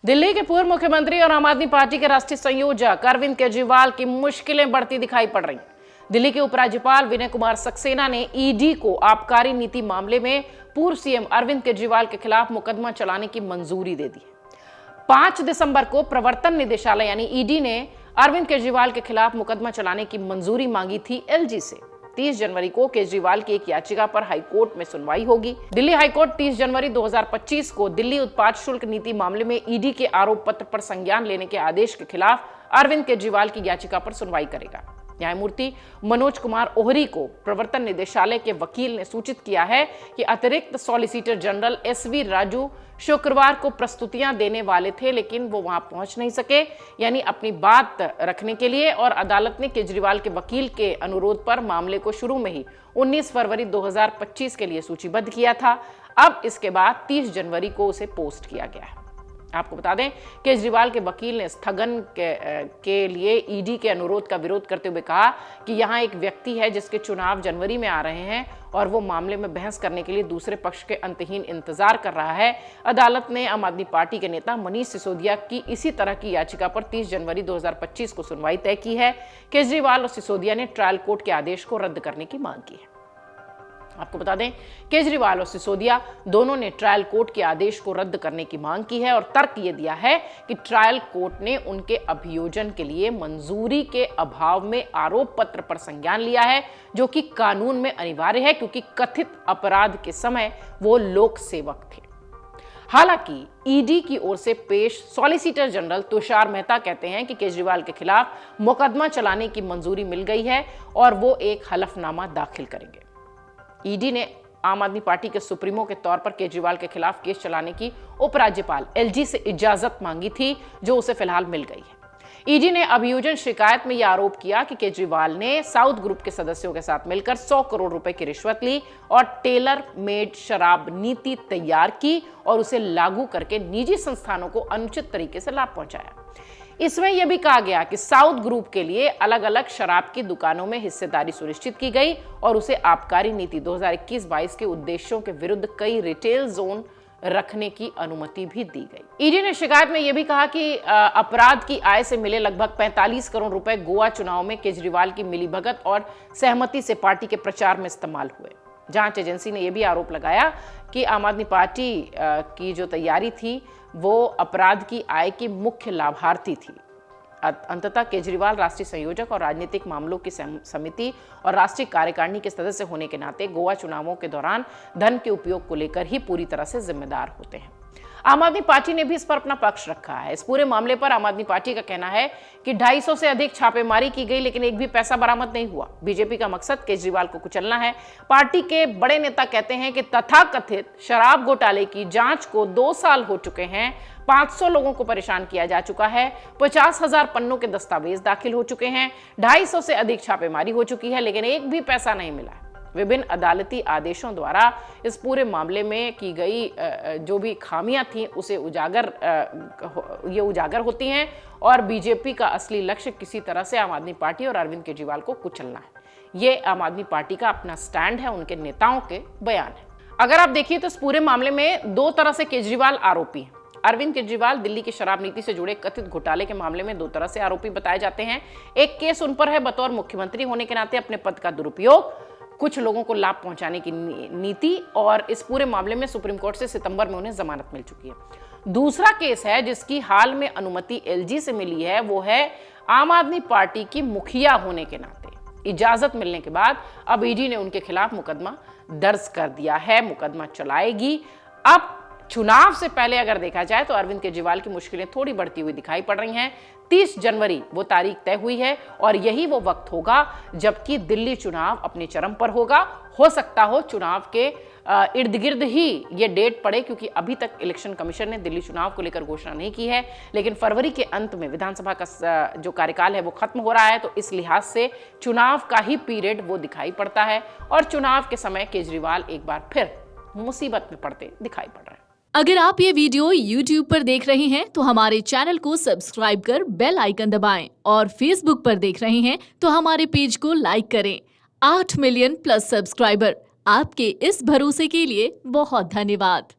दिल्ली के पूर्व मुख्यमंत्री और आम आदमी पार्टी के राष्ट्रीय संयोजक अरविंद केजरीवाल की मुश्किलें बढ़ती दिखाई पड़ रही। दिल्ली के उपराज्यपाल विनय कुमार सक्सेना ने ईडी को आबकारी नीति मामले में पूर्व सीएम अरविंद केजरीवाल के खिलाफ मुकदमा चलाने की मंजूरी दे दी। 5 दिसंबर को प्रवर्तन निदेशालय यानी ईडी ने अरविंद केजरीवाल के खिलाफ मुकदमा चलाने की मंजूरी मांगी थी एलजी से। 30 जनवरी को केजरीवाल की एक याचिका पर हाईकोर्ट में सुनवाई होगी। दिल्ली हाईकोर्ट 30 जनवरी 2025 को दिल्ली उत्पाद शुल्क नीति मामले में ईडी के आरोप पत्र पर संज्ञान लेने के आदेश के खिलाफ अरविंद केजरीवाल की याचिका पर सुनवाई करेगा। न्यायमूर्ति मनोज कुमार ओहरी को प्रवर्तन निदेशालय के वकील ने सूचित किया है कि अतिरिक्त सॉलिसिटर जनरल एसवी राजू शुक्रवार को प्रस्तुतियां देने वाले थे, लेकिन वो वहां पहुंच नहीं सके, यानी अपनी बात रखने के लिए, और अदालत ने केजरीवाल के वकील के अनुरोध पर मामले को शुरू में ही 19 फरवरी 2025 के लिए सूचीबद्ध किया था। अब इसके बाद 30 जनवरी को उसे पोस्ट किया गया है। आपको बता दें, केजरीवाल के वकील ने स्थगन के लिए ईडी के अनुरोध का विरोध करते हुए कहा कि यहां एक व्यक्ति है जिसके चुनाव जनवरी में आ रहे हैं और वो मामले में बहस करने के लिए दूसरे पक्ष के अंतहीन इंतजार कर रहा है। अदालत ने आम आदमी पार्टी के नेता मनीष सिसोदिया की इसी तरह की याचिका पर 30 जनवरी 2025 को सुनवाई तय की है। केजरीवाल और सिसोदिया ने ट्रायल कोर्ट के आदेश को रद्द करने की मांग की है। आपको बता दें, केजरीवाल और सिसोदिया दोनों ने ट्रायल कोर्ट के आदेश को रद्द करने की मांग की है और तर्क ये दिया है कि ट्रायल कोर्ट ने उनके अभियोजन के लिए मंजूरी के अभाव में आरोप पत्र पर संज्ञान लिया है, जो कि कानून में अनिवार्य है क्योंकि कथित अपराध के समय वो लोक सेवक थे। हालांकि ईडी की ओर से पेश सॉलिसिटर जनरल तुषार मेहता कहते हैं कि केजरीवाल के खिलाफ मुकदमा चलाने की मंजूरी मिल गई है और वो एक हलफनामा दाखिल करेंगे। ईडी ने आम आदमी पार्टी के सुप्रीमो के तौर पर केजरीवाल के खिलाफ केस चलाने की उपराज्यपाल एलजी से इजाजत मांगी थी, जो उसे फिलहाल मिल गई है। ईडी ने अभियोजन शिकायत में यह आरोप किया कि केजरीवाल ने साउथ ग्रुप के सदस्यों के साथ मिलकर 100 करोड़ रुपए की रिश्वत ली और टेलर मेड शराब नीति तैयार की और उसे लागू करके निजी संस्थानों को अनुचित तरीके से लाभ पहुंचाया। इसमें यह भी कहा गया कि साउथ ग्रुप के लिए अलग अलग शराब की दुकानों में हिस्सेदारी सुनिश्चित की गई और उसे आबकारी नीति 2021-22 के उद्देश्यों के विरुद्ध कई रिटेल जोन रखने की अनुमति भी दी गई। ईडी ने शिकायत में यह भी कहा कि अपराध की आय से मिले लगभग 45 करोड़ रुपए गोवा चुनाव में केजरीवाल की मिलीभगत और सहमति से पार्टी के प्रचार में इस्तेमाल हुए। जांच एजेंसी ने यह भी आरोप लगाया कि आम आदमी पार्टी की जो तैयारी थी वो अपराध की आय की मुख्य लाभार्थी थी। अंततः केजरीवाल राष्ट्रीय संयोजक और राजनीतिक मामलों की समिति और राष्ट्रीय कार्यकारिणी के सदस्य होने के नाते गोवा चुनावों के दौरान धन के उपयोग को लेकर ही पूरी तरह से जिम्मेदार होते हैं। आम आदमी पार्टी ने भी इस पर अपना पक्ष रखा है। इस पूरे मामले पर आम आदमी पार्टी का कहना है कि 250 से अधिक छापेमारी की गई, लेकिन एक भी पैसा बरामद नहीं हुआ। बीजेपी का मकसद केजरीवाल को कुचलना है। पार्टी के बड़े नेता कहते हैं कि तथाकथित शराब घोटाले की जांच को 2 साल हो चुके हैं, 500 लोगों को परेशान किया जा चुका है, 50,000 पन्नों के दस्तावेज दाखिल हो चुके हैं, 250 से अधिक छापेमारी हो चुकी है, लेकिन एक भी पैसा नहीं मिला है। विभिन्न अदालती आदेशों द्वारा इस पूरे मामले में की गई जो भी खामियां थी उसे उजागर होती हैं और बीजेपी का असली लक्ष्य किसी तरह से आम आदमी पार्टी और अरविंद केजरीवाल को कुचलना है। ये आम आदमी पार्टी का अपना स्टैंड है, उनके नेताओं के बयान है। अगर आप देखिए तो इस पूरे मामले में 2 तरह से केजरीवाल आरोपी हैं। अरविंद केजरीवाल दिल्ली की शराब नीति से जुड़े कथित घोटाले के मामले में 2 तरह से आरोपी बताए जाते हैं। एक केस उन पर है बतौर मुख्यमंत्री होने के नाते अपने पद का दुरुपयोग, कुछ लोगों को लाभ पहुंचाने की नीति, और इस पूरे मामले में सुप्रीम कोर्ट से सितंबर में उन्हें जमानत मिल चुकी है। दूसरा केस है जिसकी हाल में अनुमति एलजी से मिली है, वो है आम आदमी पार्टी की मुखिया होने के नाते इजाजत मिलने के बाद अब ईडी ने उनके खिलाफ मुकदमा दर्ज कर दिया है, मुकदमा चलाएगी। अब चुनाव से पहले अगर देखा जाए तो अरविंद केजरीवाल की मुश्किलें थोड़ी बढ़ती हुई दिखाई पड़ रही हैं। 30 जनवरी वो तारीख तय हुई है और यही वो वक्त होगा जबकि दिल्ली चुनाव अपने चरम पर होगा। हो सकता हो चुनाव के इर्द गिर्द ही ये डेट पड़े, क्योंकि अभी तक इलेक्शन कमीशन ने दिल्ली चुनाव को लेकर घोषणा नहीं की है, लेकिन फरवरी के अंत में विधानसभा का जो कार्यकाल है वो खत्म हो रहा है, तो इस लिहाज से चुनाव का ही पीरियड वो दिखाई पड़ता है और चुनाव के समय केजरीवाल एक बार फिर मुसीबत में पड़ते दिखाई पड़ रहे हैं। अगर आप ये वीडियो YouTube पर देख रहे हैं तो हमारे चैनल को सब्सक्राइब कर बेल आइकन दबाएं और Facebook पर देख रहे हैं तो हमारे पेज को लाइक करें। 8 मिलियन प्लस सब्सक्राइबर, आपके इस भरोसे के लिए बहुत धन्यवाद।